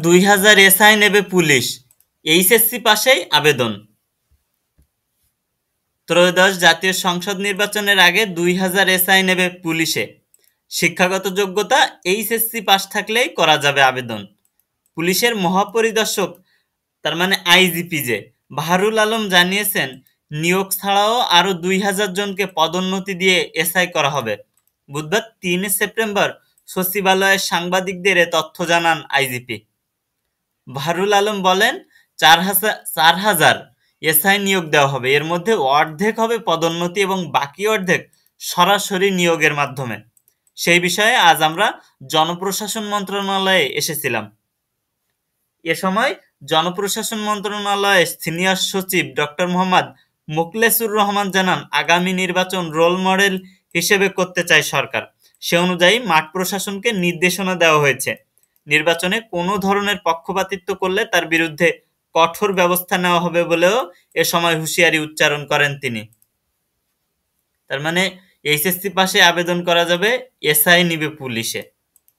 2000 SI নেবে police, HSC পাশেই আবেদন। ত্রয়োদশ জাতীয় সংসদ নির্বাচনের আগে 2000 এসআই নেবে পুলিশে। শিক্ষাগত যোগ্যতা এইচএসসি পাশ থাকলেই করা যাবে আবেদন। পুলিশের মহাপরিদর্শক তার মানে আইজিপি যে বাহারুল আলম জানিয়েছেন, নিয়োগ ছাড়াও আরো 2000 জনকে পদোন্নতি দিয়ে এসআই করা হবে। বুধবার 3 সেপ্টেম্বর সচিবালয়ের সাংবাদিকদের এ তথ্য জানান আইজিপি। বাহারুল আলম বলেন, 4000 এসআই নিয়োগ দেওয়া হবে। এর মধ্যে অর্ধেক হবে পদোন্নতি এবং বাকি অর্ধেক সরাসরি নিয়োগের মাধ্যমে। সেই বিষয়ে আজ আমরা জনপ্রশাসন মন্ত্রণালয়ে এসেছিলাম। এ সময় জনপ্রশাসন মন্ত্রণালয়ের সিনিয়র সচিব ডক্টর মোহাম্মদ মোখলেসুর রহমান জানান, আগামী নির্বাচন রোল মডেল হিসেবে করতে চায় সরকার। সে অনুযায়ী মাঠ প্রশাসনকে নির্দেশনা দেওয়া হয়েছে। নির্বাচনে কোনো ধরনের পক্ষপাতিত্ব করলে তার বিরুদ্ধে কঠোর ব্যবস্থা নেওয়া হবে বলেও এ সময় হুঁশিয়ারি উচ্চারণ করেন তিনি। তার মানে এইচএসসি পাশে আবেদন করা যাবে, এসআই নিবে পুলিশে।